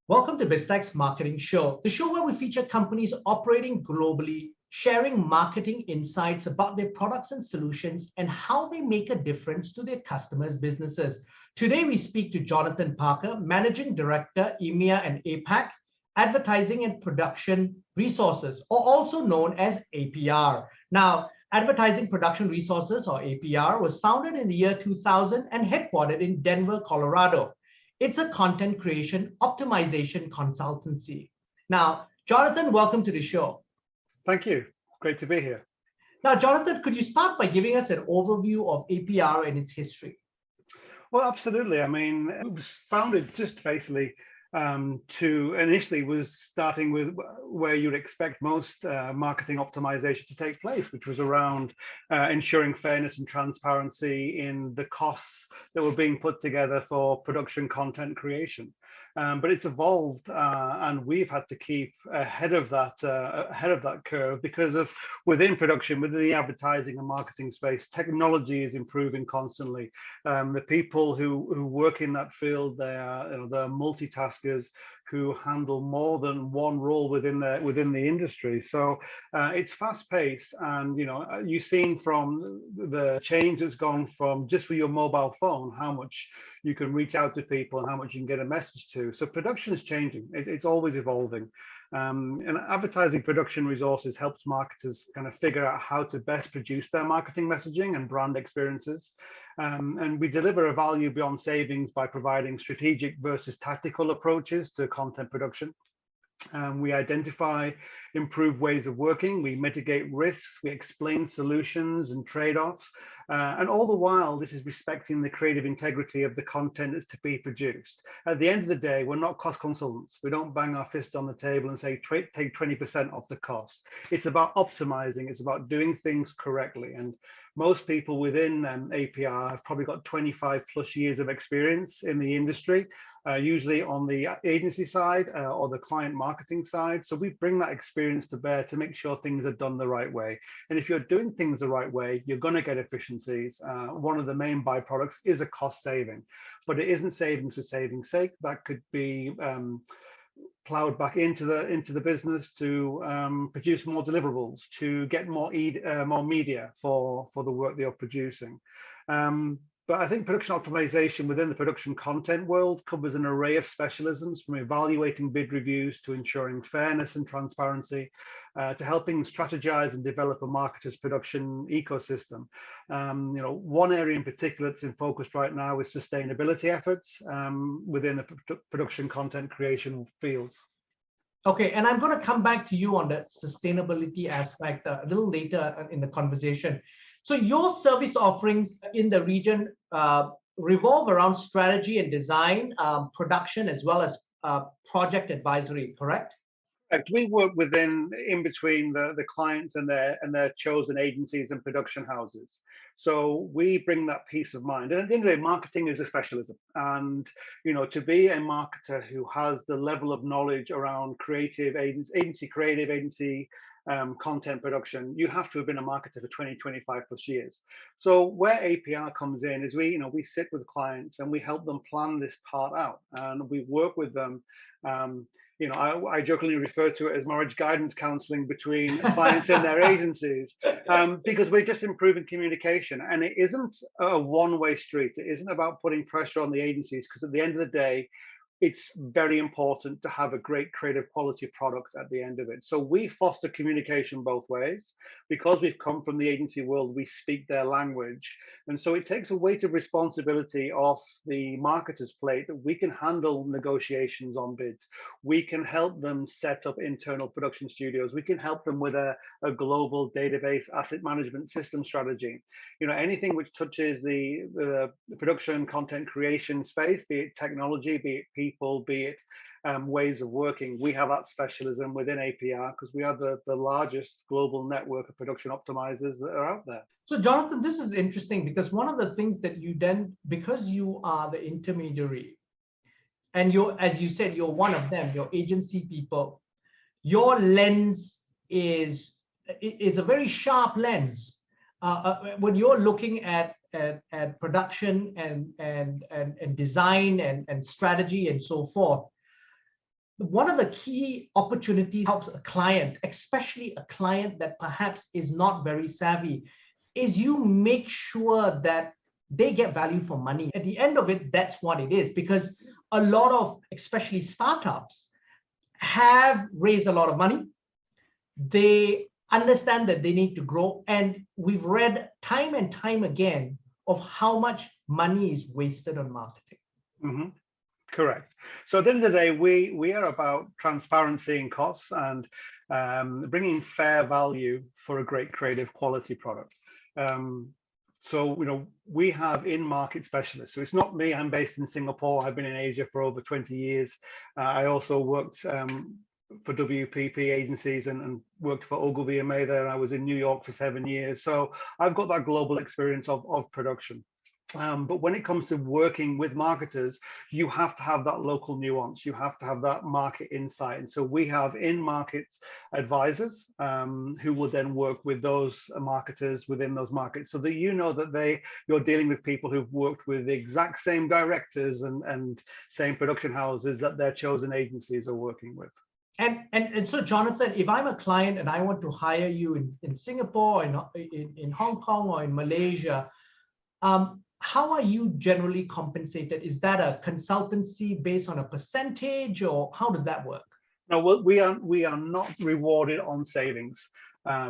Welcome to Biztech Marketing Show, the show where we feature companies operating globally, sharing marketing insights about their products and solutions and how they make a difference to their customers' businesses. Today, we speak to Jonathan Parker, Managing Director, EMEA and APAC, Advertising and Production Resources, or also known as APR. Now, Advertising Production Resources, or APR, was founded in the year 2000 and headquartered in Denver, Colorado. It's a content creation optimization consultancy. Now, Jonathan, welcome to the show. Thank you. Great to be here. Now, Jonathan, could you start by giving us an overview of APR and its history? Well, absolutely. I mean, it was founded just basically initially was starting with where you'd expect most marketing optimization to take place, which was around ensuring fairness and transparency in the costs that were being put together for production content creation. But it's evolved, and we've had to keep ahead of that curve because of within the advertising and marketing space, technology is improving constantly. The people who work in that field, they're multitaskers who handle more than one role within the industry. So it's fast paced, and you've seen from the change that's gone from just with your mobile phone, how much you can reach out to people and how much you can get a message to. So production is changing. It's always evolving. And advertising production resources helps marketers kind of figure out how to best produce their marketing messaging and brand experiences. And we deliver a value beyond savings by providing strategic versus tactical approaches to content production. We identify improved ways of working, we mitigate risks, we explain solutions and trade-offs, and all the while this is respecting the creative integrity of the content that's to be produced. At the end of the day, we're not cost consultants. We don't bang our fist on the table and say take 20% off the cost. It's about optimizing, it's about doing things correctly. And most people within APR have probably got 25 plus years of experience in the industry, usually on the agency side or the client marketing side. So we bring that experience to bear to make sure things are done the right way. And if you're doing things the right way, you're going to get efficiencies. One of the main byproducts is a cost saving, but it isn't savings for savings sake. That could be plowed back into the business to produce more deliverables, to get more media for the work they are producing. But I think production optimization within the production content world covers an array of specialisms, from evaluating bid reviews to ensuring fairness and transparency, to helping strategize and develop a marketer's production ecosystem. One area in particular that's in focus right now is sustainability efforts within the production content creation fields. Okay, and I'm going to come back to you on the sustainability aspect a little later in the conversation. So your service offerings in the region revolve around strategy and design, production, as well as project advisory, correct? We work in between the clients and their chosen agencies and production houses. So we bring that peace of mind. And at the end of the day, marketing is a specialism. And to be a marketer who has the level of knowledge around creative agency content production, you have to have been a marketer for 20, 25 plus years. So where APR comes in is we sit with clients and we help them plan this part out, and we work with them. I jokingly refer to it as marriage guidance counseling between clients and their agencies, because we're just improving communication. And it isn't a one-way street. It isn't about putting pressure on the agencies, because at the end of the day, it's very important to have a great creative quality product at the end of it. So we foster communication both ways. Because we've come from the agency world, we speak their language. And so it takes a weight of responsibility off the marketer's plate that we can handle negotiations on bids. We can help them set up internal production studios. We can help them with a global database asset management system strategy. Anything which touches the production content creation space, be it technology, be it people, be it ways of working, we have that specialism within APR because we are the largest global network of production optimizers that are out there. So Jonathan, this is interesting because one of the things that you then, because you are the intermediary and as you said, you're one of them, your agency people, your lens is a very sharp lens. When you're looking at production and design and strategy and so forth, one of the key opportunities helps a client, especially a client that perhaps is not very savvy, is you make sure that they get value for money. At the end of it, that's what it is, because a lot of, especially startups, have raised a lot of money. They understand that they need to grow. And we've read time and time again of how much money is wasted on marketing. Mm-hmm. Correct. So at the end of the day, we are about transparency in costs and bringing fair value for a great creative quality product. So, we have in-market specialists. So it's not me. I'm based in Singapore. I've been in Asia for over 20 years. I also worked for WPP agencies and worked for Ogilvy EMEA there. I was in New York for 7 years. So I've got that global experience of production. But when it comes to working with marketers, you have to have that local nuance. You have to have that market insight. And so we have in-market advisors who will then work with those marketers within those markets, so that that you're dealing with people who've worked with the exact same directors and same production houses that their chosen agencies are working with. And so, Jonathan, if I'm a client and I want to hire you in Singapore, in Hong Kong, or in Malaysia, how are you generally compensated? Is that a consultancy based on a percentage, or how does that work? No, we are not rewarded on savings,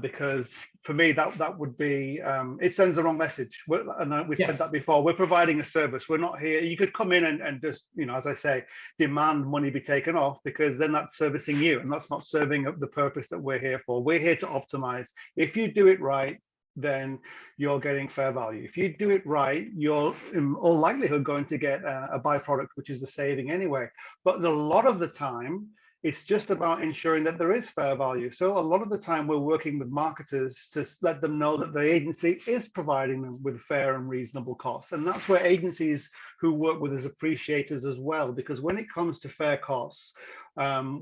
because for me that would be it sends the wrong message. We said that before. We're providing a service. We're not here. You could come in and just, as I say, demand money be taken off, because then that's servicing you, and that's not serving the purpose that we're here for. We're here to optimize. If you do it right, then you're getting fair value. If you do it right, you're in all likelihood going to get a byproduct, which is a saving anyway. But a lot of the time, it's just about ensuring that there is fair value. So a lot of the time we're working with marketers to let them know that the agency is providing them with fair and reasonable costs. And that's where agencies who work with us appreciate us as well, because when it comes to fair costs,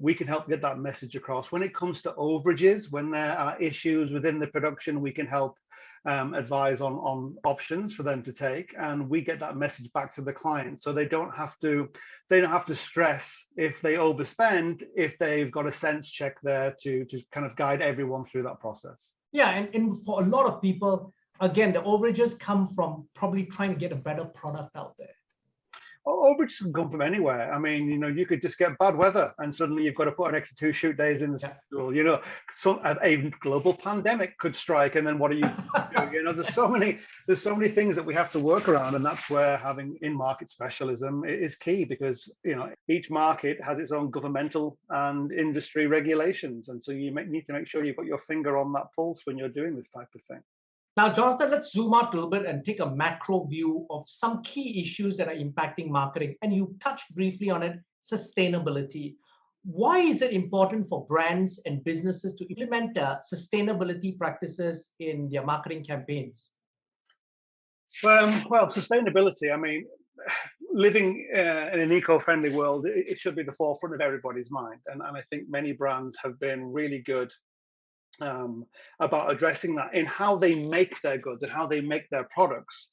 we can help get that message across. When it comes to overages, when there are issues within the production, we can help advise on options for them to take, and we get that message back to the client, so they don't have to stress if they overspend, if they've got a sense check there to kind of guide everyone through that process. Yeah, and for a lot of people, again, the overages come from probably trying to get a better product out there. Overages can come from anywhere. I mean, you could just get bad weather and suddenly you've got to put an extra 2 shoot days in the schedule. A global pandemic could strike, and then what do you do? There's so many things that we have to work around, and that's where having in-market specialism is key, because each market has its own governmental and industry regulations, and so you need to make sure you've got your finger on that pulse when you're doing this type of thing. Now, Jonathan, let's zoom out a little bit and take a macro view of some key issues that are impacting marketing. And you touched briefly on it, sustainability. Why is it important for brands and businesses to implement sustainability practices in their marketing campaigns? Well, sustainability, I mean, living in an eco-friendly world, it should be the forefront of everybody's mind. And I think many brands have been really good about addressing that in how they make their goods and how they make their products.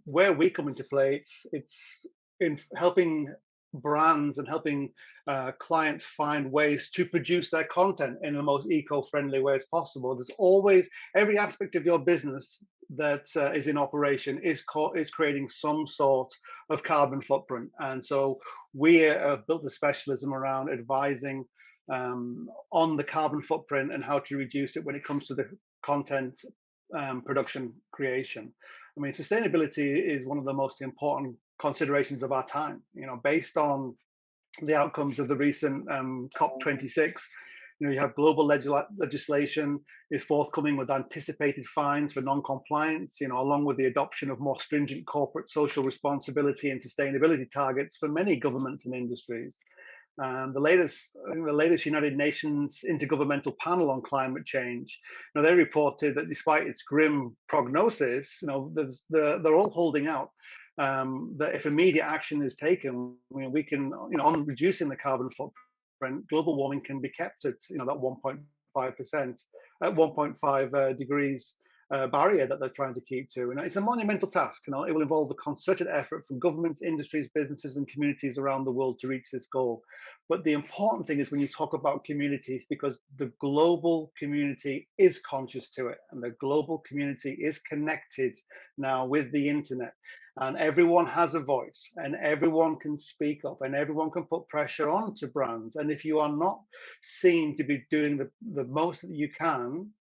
Where we come into play, it's in helping brands and helping clients find ways to produce their content in the most eco-friendly way as possible. There's always, every aspect of your business that is in operation is creating some sort of carbon footprint. And so we have built a specialism around advising on the carbon footprint and how to reduce it when it comes to the content production creation. I mean, sustainability is one of the most important considerations of our time. Based on the outcomes of the recent COP26, you have global legislation is forthcoming with anticipated fines for non-compliance, along with the adoption of more stringent corporate social responsibility and sustainability targets for many governments and industries. The latest United Nations Intergovernmental Panel on Climate Change, they reported that despite its grim prognosis, they're all holding out that if immediate action is taken, we can, on reducing the carbon footprint, global warming can be kept at that 1.5%, at 1.5 degrees barrier that they're trying to keep to. And it's a monumental task. You know, it will involve a concerted effort from governments, industries, businesses, and communities around the world to reach this goal. But the important thing is when you talk about communities, because the global community is conscious to it, and the global community is connected now with the internet. And everyone has a voice, and everyone can speak up, and everyone can put pressure on to brands. And if you are not seen to be doing the most that you can,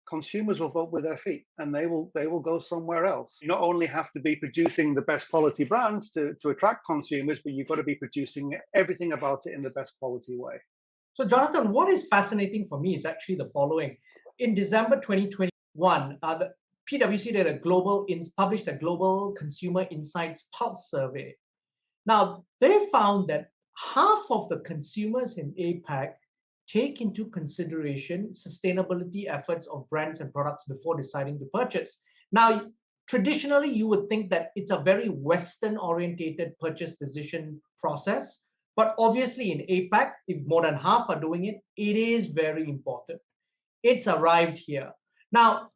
consumers will vote with their feet, and they will go somewhere else. You not only have to be producing the best quality brands to attract consumers, but you've got to be producing everything about it in the best quality way. So, Jonathan, what is fascinating for me is actually the following. In December 2021, the PwC published a global consumer insights pulse survey. Now, they found that half of the consumers in APAC take into consideration sustainability efforts of brands and products before deciding to purchase. Now, traditionally, you would think that it's a very Western-orientated purchase decision process. But obviously in APAC, if more than half are doing it, it is very important. It's arrived here. Now,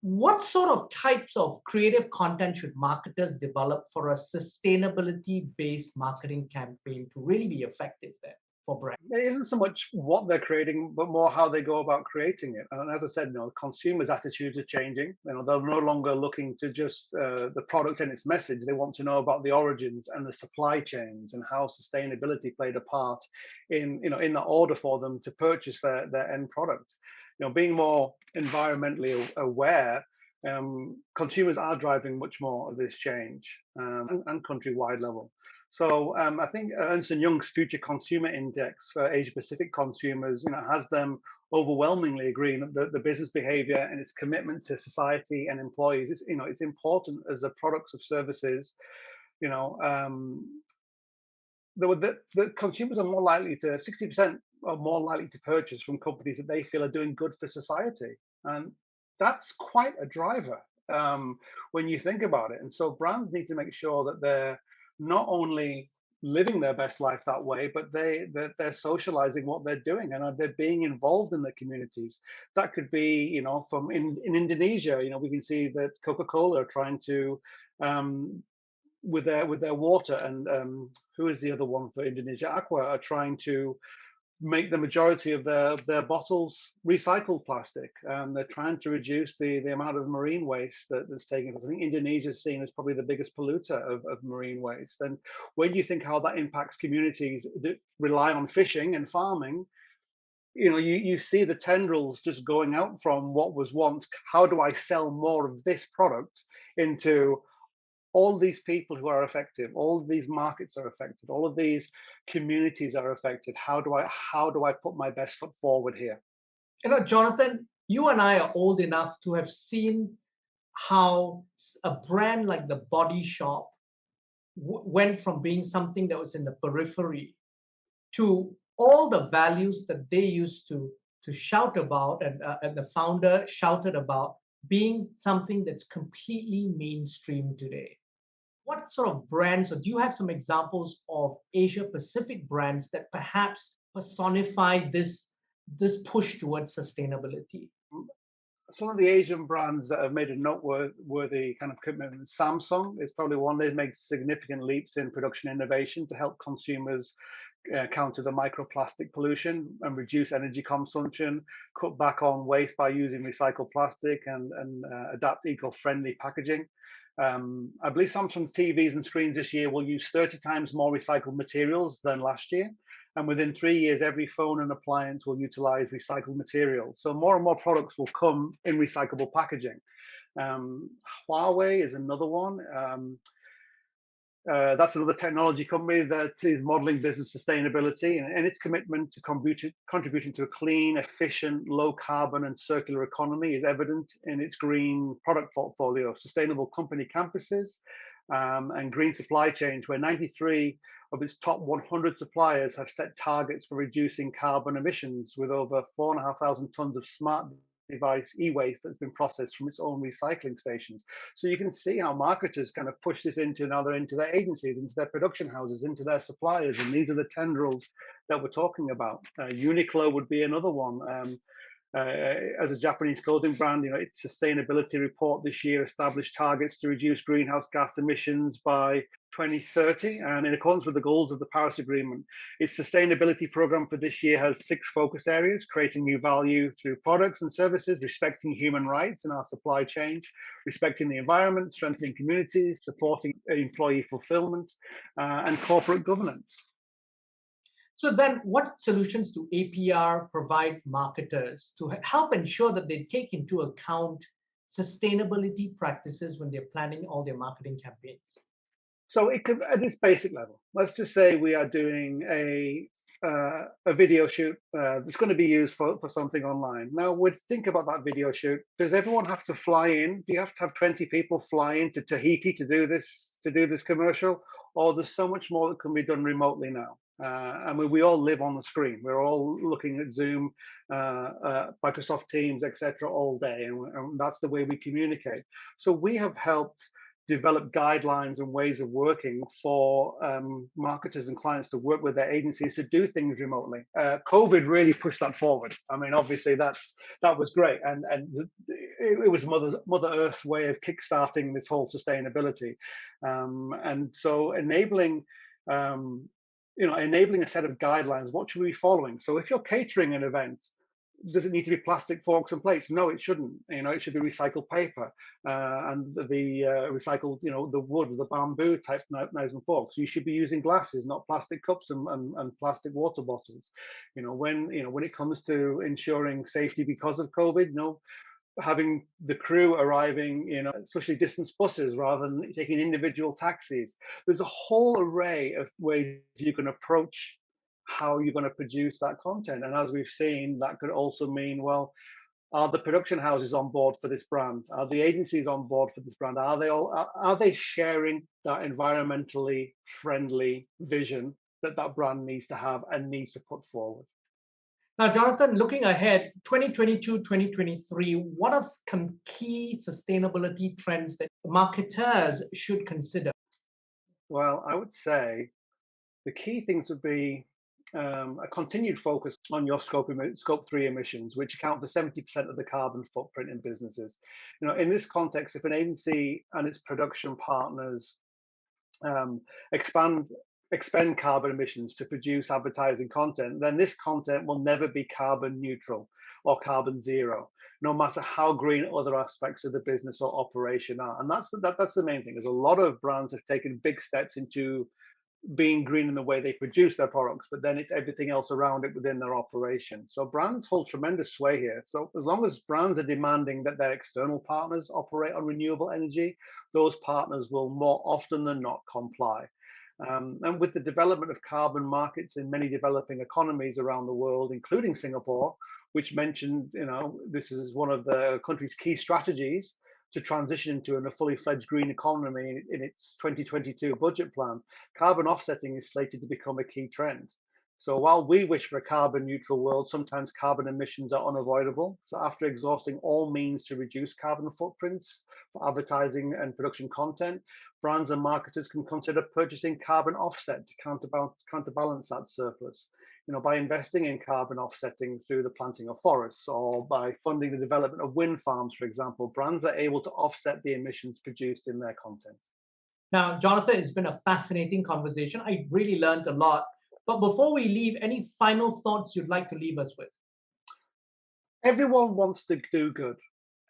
what sort of types of creative content should marketers develop for a sustainability-based marketing campaign to really be effective there for brands? It isn't so much what they're creating, but more how they go about creating it. And as I said, consumers' attitudes are changing. They're no longer looking to just the product and its message. They want to know about the origins and the supply chains and how sustainability played a part in the order for them to purchase their end product. Being more environmentally aware, consumers are driving much more of this change and countrywide level. So I think Ernst & Young's Future Consumer Index for Asia Pacific consumers, has them overwhelmingly agreeing that the business behavior and its commitment to society and employees is, it's important as the products of services. The consumers are more likely to 60% are more likely to purchase from companies that they feel are doing good for society, and that's quite a driver when you think about it. And so brands need to make sure that they're not only living their best life that way, but they're socializing what they're doing, and they're being involved in their communities. That could be, from in Indonesia, we can see that Coca-Cola are trying to with their water, and who is the other one for Indonesia? Aqua are trying to make the majority of their bottles recycled plastic, and they're trying to reduce the amount of marine waste that's taking place. I think Indonesia is seen as probably the biggest polluter of marine waste. And when you think how that impacts communities that rely on fishing and farming, you see the tendrils just going out from what was once, how do I sell more of this product, into all these people who are affected, all of these markets are affected, all of these communities are affected. How do I put my best foot forward here? Jonathan, you and I are old enough to have seen how a brand like The Body Shop went from being something that was in the periphery to all the values that they used to shout about, and the founder shouted about, being something that's completely mainstream today. What sort of brands, or do you have some examples of Asia Pacific brands that perhaps personify this push towards sustainability? Some of the Asian brands that have made a noteworthy kind of commitment, Samsung is probably one. They've made significant leaps in production innovation to help consumers counter the microplastic pollution and reduce energy consumption, cut back on waste by using recycled plastic, and adapt eco-friendly packaging. I believe Samsung's TVs and screens this year will use 30 times more recycled materials than last year. And within 3 years, every phone and appliance will utilize recycled materials. So more and more products will come in recyclable packaging. Huawei is another one. That's another technology company that is modeling business sustainability, and its commitment to contributing to a clean, efficient, low carbon and circular economy is evident in its green product portfolio, sustainable company campuses, and green supply chains, where 93 of its top 100 suppliers have set targets for reducing carbon emissions, with over 4,500 tons of smart device e-waste that's been processed from its own recycling stations. So you can see how marketers kind of push this into their agencies, into their production houses, into their suppliers, and these are the tendrils that we're talking about. Uniqlo would be another one. As a Japanese clothing brand, its sustainability report this year established targets to reduce greenhouse gas emissions by 2030, and in accordance with the goals of the Paris Agreement. Its sustainability program for this year has 6 focus areas: creating new value through products and services, respecting human rights in our supply chain, respecting the environment, strengthening communities, supporting employee fulfillment, and corporate governance. So then what solutions do APR provide marketers to help ensure that they take into account sustainability practices when they're planning all their marketing campaigns? So it could, at this basic level, let's just say we are doing a video shoot that's going to be used for something online. Now, we'd think about that video shoot. Does everyone have to fly in? Do you have to have 20 people fly into Tahiti to do this commercial? Or there's so much more that can be done remotely now. I mean, we all live on the screen. We're all looking at Zoom, Microsoft Teams, etc., all day, and that's the way we communicate. So we have helped develop guidelines and ways of working for marketers and clients to work with their agencies to do things remotely. COVID really pushed that forward. I mean, obviously that was great, and it was Mother Earth's way of kickstarting this whole sustainability, and so enabling a set of guidelines. What should we be following? So if you're catering an event, does it need to be plastic forks and plates? No, it shouldn't. It should be recycled paper and the recycled, the wood, the bamboo type knives and forks. You should be using glasses, not plastic cups and plastic water bottles. When it comes to ensuring safety because of COVID, having the crew arriving in socially distanced buses rather than taking individual taxis. There's a whole array of ways you can approach how you're going to produce that content. And as we've seen, that could also mean, well, are the production houses on board for this brand? Are the agencies on board for this brand? Are they sharing that environmentally friendly vision that brand needs to have and needs to put forward? Now, Jonathan, looking ahead, 2022, 2023, what are some key sustainability trends that marketers should consider? Well, I would say the key things would be a continued focus on your scope 3 emissions, which account for 70% of the carbon footprint in businesses. In this context, if an agency and its production partners expend carbon emissions to produce advertising content, then this content will never be carbon neutral or carbon zero, no matter how green other aspects of the business or operation are. And that's the main thing. Is a lot of brands have taken big steps into being green in the way they produce their products, but then it's everything else around it within their operation. So brands hold tremendous sway here. So as long as brands are demanding that their external partners operate on renewable energy, those partners will more often than not comply. And with the development of carbon markets in many developing economies around the world, including Singapore, which mentioned, this is one of the country's key strategies to transition into a fully fledged green economy in its 2022 budget plan, carbon offsetting is slated to become a key trend. So while we wish for a carbon neutral world, sometimes carbon emissions are unavoidable. So after exhausting all means to reduce carbon footprints for advertising and production content, brands and marketers can consider purchasing carbon offset to counterbalance that surplus. By investing in carbon offsetting through the planting of forests or by funding the development of wind farms, for example, brands are able to offset the emissions produced in their content. Now, Jonathan, it's been a fascinating conversation. I really learned a lot. But before we leave, any final thoughts you'd like to leave us with? Everyone wants to do good.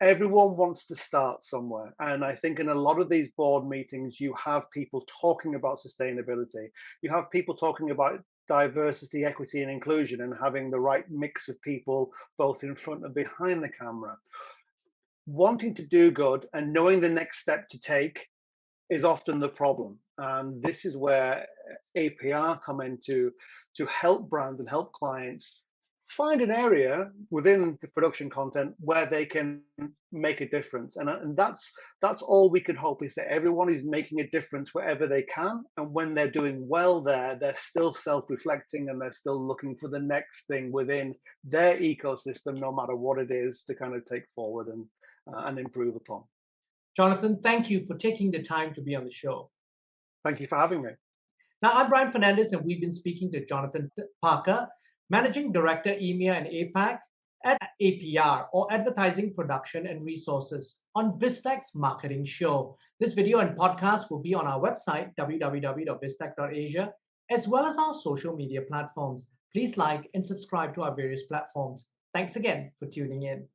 Everyone wants to start somewhere. And I think in a lot of these board meetings, you have people talking about sustainability. You have people talking about diversity, equity, and inclusion, and having the right mix of people both in front and behind the camera. Wanting to do good and knowing the next step to take is often the problem. And this is where APR come in to help brands and help clients find an area within the production content where they can make a difference. And that's all we can hope, is that everyone is making a difference wherever they can. And when they're doing well there, they're still self-reflecting and they're still looking for the next thing within their ecosystem, no matter what it is, to kind of take forward and improve upon. Jonathan, thank you for taking the time to be on the show. Thank you for having me. Now, I'm Brian Fernandez, and we've been speaking to Jonathan Parker, Managing Director, EMEA and APAC, at APR, or Advertising Production and Resources, on Biztech's Marketing Show. This video and podcast will be on our website, www.biztech.asia, as well as our social media platforms. Please like and subscribe to our various platforms. Thanks again for tuning in.